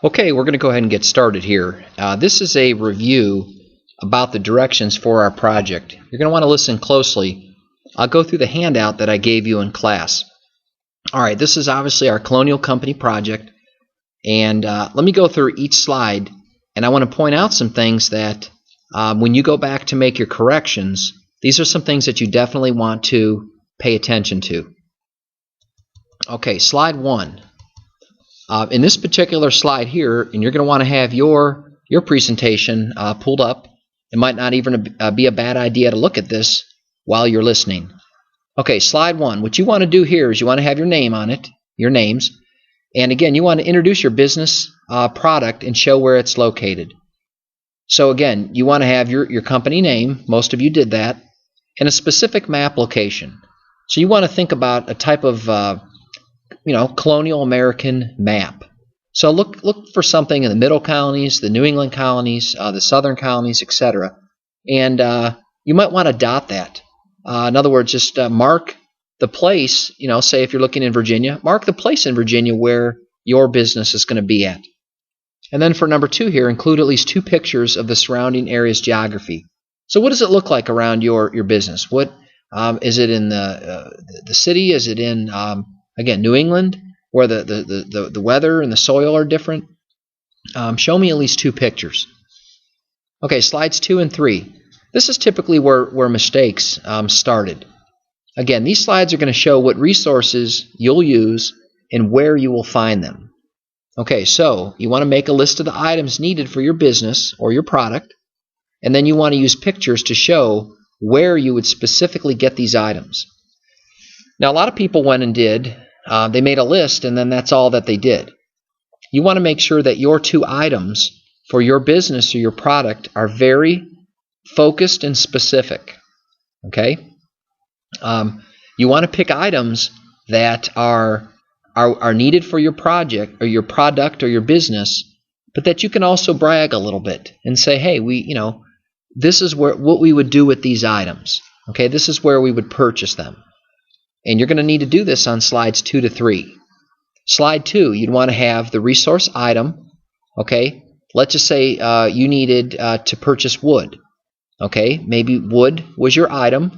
Okay, we're going to go ahead and get started here. This is a review about the directions for our project. You're going to want to listen closely. I'll go through the handout that I gave you in class. All right, this is obviously our Colonial Company project, and let me go through each slide, and I want to point out some things that when you go back to make your corrections, these are some things that you definitely want to pay attention to. Okay, slide 1. In this particular slide here, and you're going to want to have your presentation pulled up. It might not even be a bad idea to look at this while you're listening. Okay, slide 1. What you want to do here is you want to have your name on it, your names. And again, you want to introduce your business product and show where it's located. So again, you want to have your company name. Most of you did that. And a specific map location. So you want to think about a type of colonial American map. So look for something in the middle colonies, the New England colonies, the southern colonies, etc. And you might want to dot that. In other words, just mark the place, say if you're looking in Virginia, mark the place in Virginia where your business is going to be at. And then for number 2 here, include at least 2 pictures of the surrounding area's geography. So what does it look like around your business? What is it in the city? Is it in again, New England, where the weather and the soil are different? Show me at least 2 pictures. Okay, slides 2 and 3. This is typically where mistakes started. Again, these slides are going to show what resources you'll use and where you will find them. Okay, so you want to make a list of the items needed for your business or your product, and then you want to use pictures to show where you would specifically get these items. Now, a lot of people went and they made a list, and then that's all that they did. You want to make sure that your 2 items for your business or your product are very focused and specific. Okay? You want to pick items that are needed for your project or your product or your business, but that you can also brag a little bit and say, hey, this is what we would do with these items. Okay? This is where we would purchase them. And you're going to need to do this on slides 2 to 3. Slide 2, you'd want to have the resource item. Okay, let's just say you needed to purchase wood. Okay, maybe wood was your item.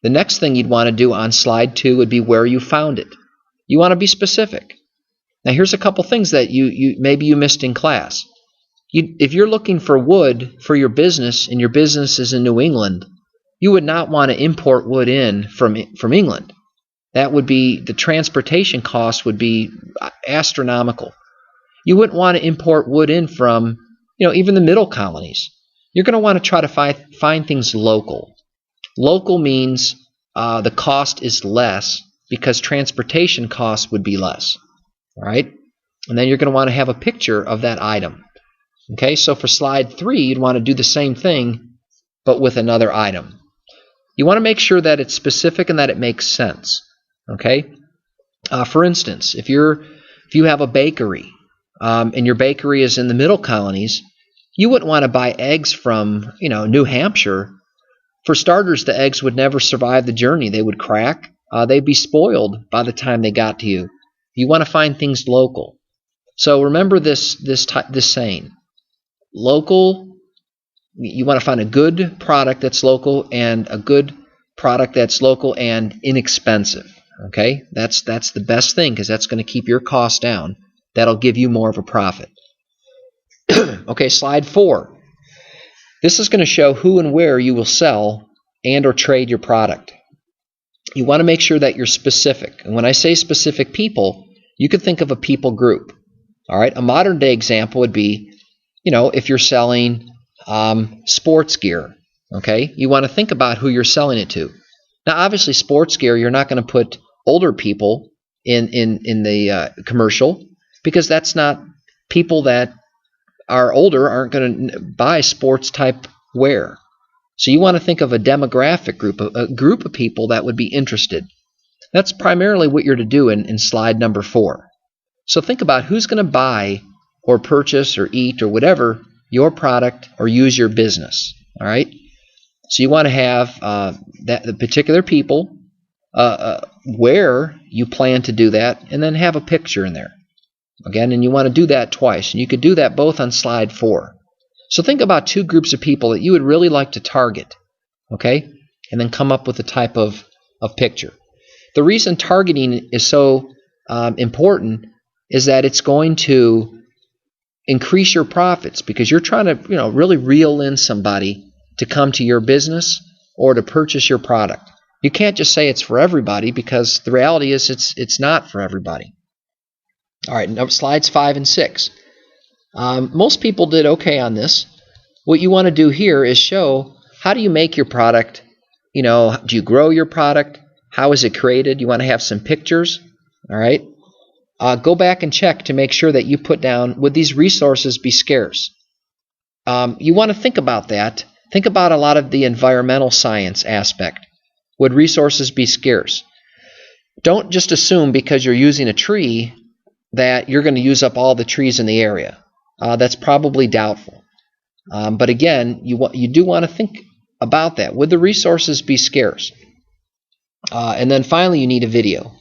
The next thing you'd want to do on slide 2 would be where you found it. You want to be specific. Now here's a couple things that maybe you missed in class. If you're looking for wood for your business and your business is in New England, you would not want to import wood in from England. That would be, the transportation cost would be astronomical. You wouldn't want to import wood in from, even the middle colonies. You're going to want to try to find things local. Local means the cost is less because transportation costs would be less. All right? And then you're going to want to have a picture of that item. Okay, so for slide 3, you'd want to do the same thing, but with another item. You want to make sure that it's specific and that it makes sense. Okay. For instance, if you have a bakery and your bakery is in the middle colonies, you wouldn't want to buy eggs from New Hampshire. For starters, the eggs would never survive the journey. They would crack. They'd be spoiled by the time they got to you. You want to find things local. So remember this saying: local. You want to find a good product that's local and a good product that's local and inexpensive. Okay, that's the best thing because that's going to keep your costs down. That'll give you more of a profit. Okay, slide 4. This is going to show who and where you will sell and or trade your product. You want to make sure that you're specific. And when I say specific people, you could think of a people group. All right, a modern day example would be, if you're selling sports gear. Okay, you want to think about who you're selling it to. Now, obviously, sports gear, you're not going to put older people in the commercial because that's not, people that are older aren't going to buy sports type wear. So you want to think of a demographic group, a group of people that would be interested. That's primarily what you're to do in slide number 4. So think about who's going to buy or purchase or eat or whatever your product or use your business. All right. So you want to have the particular people, where you plan to do that, and then have a picture in there. Again, and you want to do that twice. And you could do that both on slide 4. So think about 2 groups of people that you would really like to target, okay? And then come up with a type of picture. The reason targeting is so important is that it's going to increase your profits because you're trying to really reel in somebody to come to your business or to purchase your product. You can't just say it's for everybody because the reality is it's not for everybody. All right, now slides 5 and 6. Most people did okay on this. What you want to do here is show how do you make your product. Do you grow your product? How is it created? You want to have some pictures. All right. Go back and check to make sure that you put down, would these resources be scarce? You want to think about that. Think about a lot of the environmental science aspect. Would resources be scarce? Don't just assume because you're using a tree that you're going to use up all the trees in the area. That's probably doubtful. But again, you do want to think about that. Would the resources be scarce? And then finally, you need a video.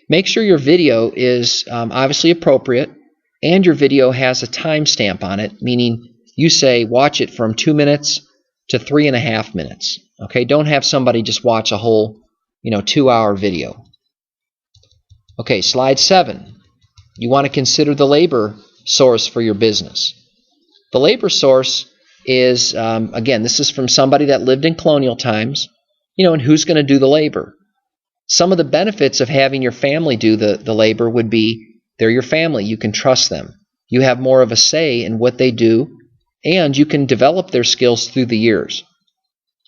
Make sure your video is obviously appropriate and your video has a timestamp on it, meaning you say watch it from 2 minutes to 3.5 minutes. Okay, don't have somebody just watch a whole 2-hour video. Okay, slide 7. You want to consider the labor source for your business. The labor source is, again, this is from somebody that lived in colonial times, and who's going to do the labor? Some of the benefits of having your family do the labor would be they're your family. You can trust them. You have more of a say in what they do, and you can develop their skills through the years.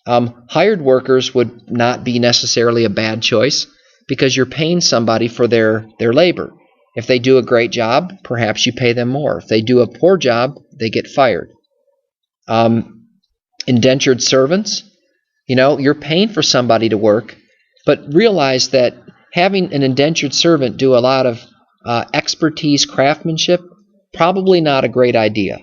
Hired workers would not be necessarily a bad choice because you're paying somebody for their labor. If they do a great job, perhaps you pay them more. If they do a poor job, they get fired. Indentured servants, you're paying for somebody to work, but realize that having an indentured servant do a lot of expertise, craftsmanship, probably not a great idea.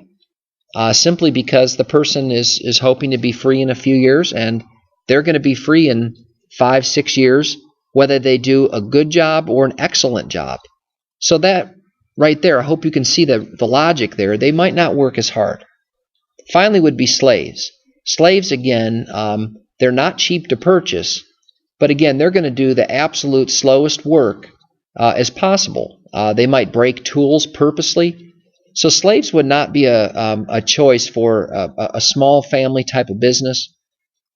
Simply because the person is hoping to be free in a few years, and they're going to be free in 5-6 years, whether they do a good job or an excellent job. So that right there, I hope you can see the logic there. They might not work as hard. Finally would be slaves. Slaves, again, they're not cheap to purchase, but again, they're going to do the absolute slowest work as possible. They might break tools purposely. So slaves would not be a choice for a small family type of business.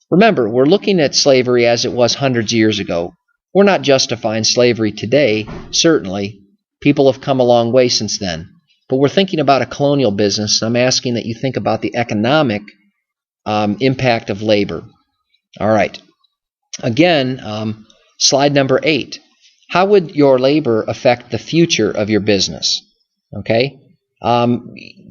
Remember, we're looking at slavery as it was hundreds of years ago. We're not justifying slavery today, certainly. People have come a long way since then. But we're thinking about a colonial business, and I'm asking that you think about the economic impact of labor. All right. Again, slide number 8. How would your labor affect the future of your business? Okay?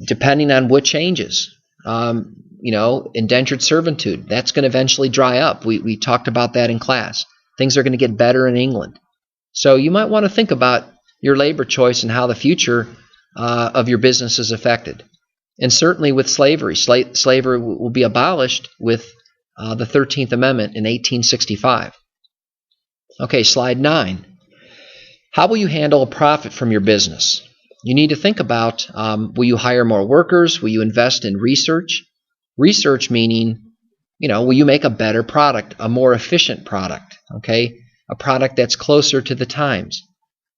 Depending on what changes. Indentured servitude, that's going to eventually dry up. We talked about that in class. Things are going to get better in England. So you might want to think about your labor choice and how the future of your business is affected. And certainly with slavery. Slavery will be abolished with the 13th Amendment in 1865. Okay, slide 9. How will you handle a profit from your business? You need to think about, will you hire more workers? Will you invest in research? Research meaning, will you make a better product, a more efficient product, okay? A product that's closer to the times.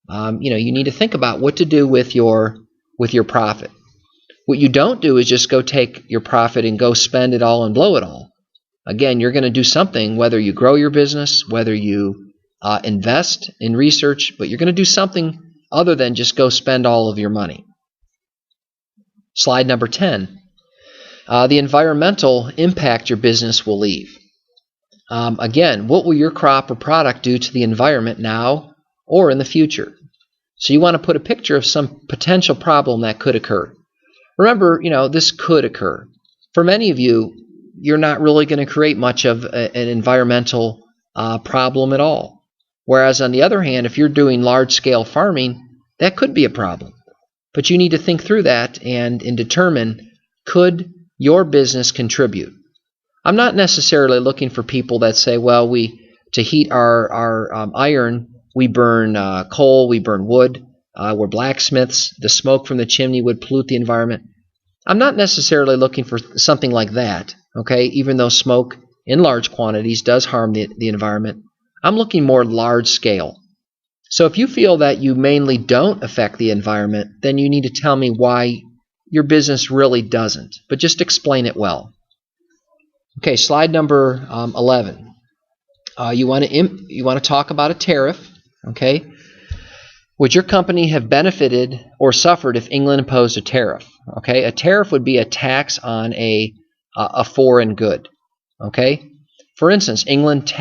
You need to think about what to do with your profit. What you don't do is just go take your profit and go spend it all and blow it all. Again, you're going to do something, whether you grow your business, whether you invest in research, but you're going to do something other than just go spend all of your money. Slide number 10. The environmental impact your business will leave. Again, what will your crop or product do to the environment now or in the future? So you want to put a picture of some potential problem that could occur. Remember, this could occur. For many of you, you're not really going to create much of an environmental problem at all. Whereas on the other hand, if you're doing large-scale farming, that could be a problem. But you need to think through that and determine, could your business contribute? I'm not necessarily looking for people that say, well, to heat our iron, we burn coal, we burn wood. were blacksmiths. The smoke from the chimney would pollute the environment. I'm not necessarily looking for something like that, okay, even though smoke in large quantities does harm the environment. I'm looking more large scale. So if you feel that you mainly don't affect the environment, then you need to tell me why your business really doesn't, but just explain it well. Okay, slide number 11. You want to talk about a tariff, okay? Would your company have benefited or suffered if England imposed a tariff? Okay, a tariff would be a tax on a foreign good. Okay, for instance, England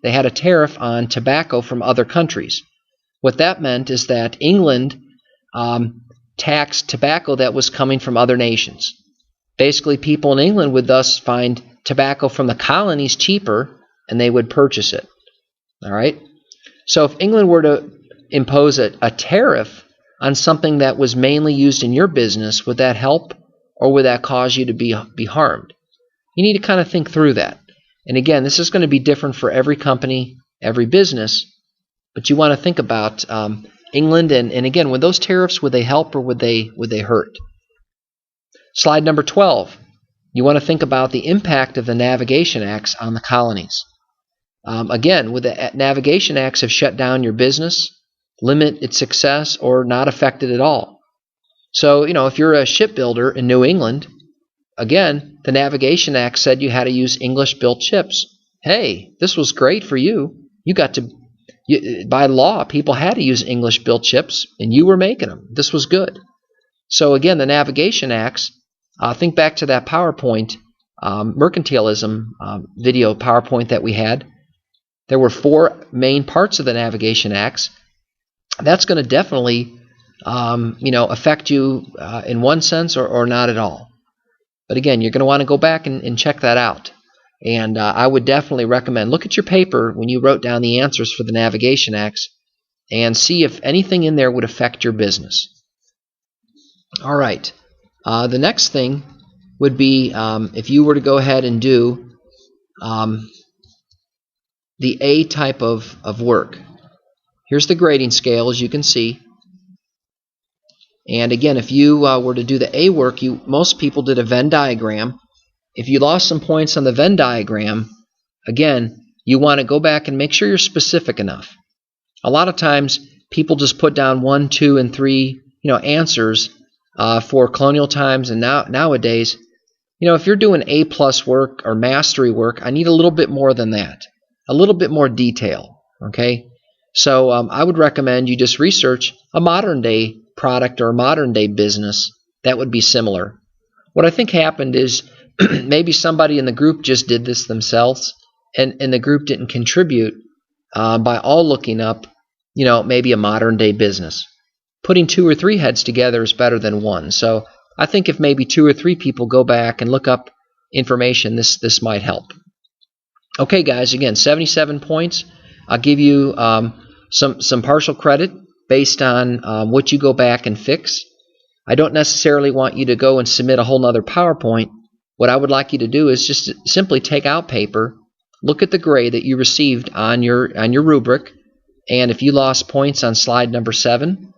they had a tariff on tobacco from other countries. What that meant is that England taxed tobacco that was coming from other nations. Basically, people in England would thus find tobacco from the colonies cheaper, and they would purchase it. All right. So if England were to impose a tariff on something that was mainly used in your business, would that help, or would that cause you to be harmed? You need to kind of think through that. And again, this is going to be different for every company, every business, but you want to think about England, and again, would those tariffs, would they help or would they hurt? Slide number 12. You want to think about the impact of the Navigation Acts on the colonies. Again, would the Navigation Acts have shut down your business, limit its success, or not affect it at all? So, if you're a shipbuilder in New England, again, the Navigation Act said you had to use English-built ships. Hey, this was great for you. By law, people had to use English-built ships, and you were making them. This was good. So again, the Navigation Acts, think back to that PowerPoint, mercantilism video PowerPoint that we had. There were 4 main parts of the Navigation Acts. That's going to definitely, affect you in one sense or not at all. But again, you're going to want to go back and check that out. And I would definitely recommend, look at your paper when you wrote down the answers for the Navigation Acts and see if anything in there would affect your business. All right. The next thing would be if you were to go ahead and do the A type of work. Here's the grading scale, as you can see. And again, if you were to do the A work, most people did a Venn diagram. If you lost some points on the Venn diagram, again, you want to go back and make sure you're specific enough. A lot of times, people just put down 1, 2, and 3, answers for colonial times, and nowadays, if you're doing A+ work or mastery work, I need a little bit more than that, a little bit more detail. Okay, so I would recommend you just research a modern-day product or a modern-day business that would be similar. What I think happened is maybe somebody in the group just did this themselves, and the group didn't contribute by all looking up, maybe a modern-day business. Putting 2 or 3 heads together is better than one. So I think if maybe 2 or 3 people go back and look up information, this might help. Okay, guys, again, 77 points. I'll give you some partial credit based on what you go back and fix. I don't necessarily want you to go and submit a whole nother PowerPoint. What I would like you to do is just simply take out paper, look at the grade that you received on your rubric, and if you lost points on slide number 7,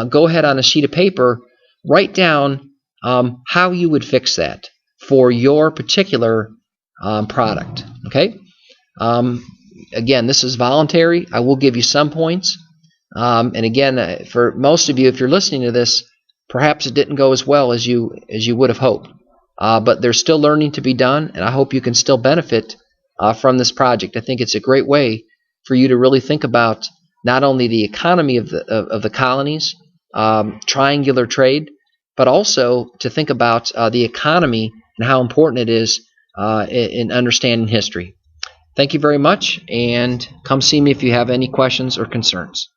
go ahead on a sheet of paper, write down how you would fix that for your particular product. Okay? Again, this is voluntary. I will give you some points. And again, for most of you, if you're listening to this, perhaps it didn't go as well as you would have hoped. But there's still learning to be done, and I hope you can still benefit from this project. I think it's a great way for you to really think about not only the economy of the colonies, triangular trade, but also to think about the economy and how important it is in understanding history. Thank you very much, and come see me if you have any questions or concerns.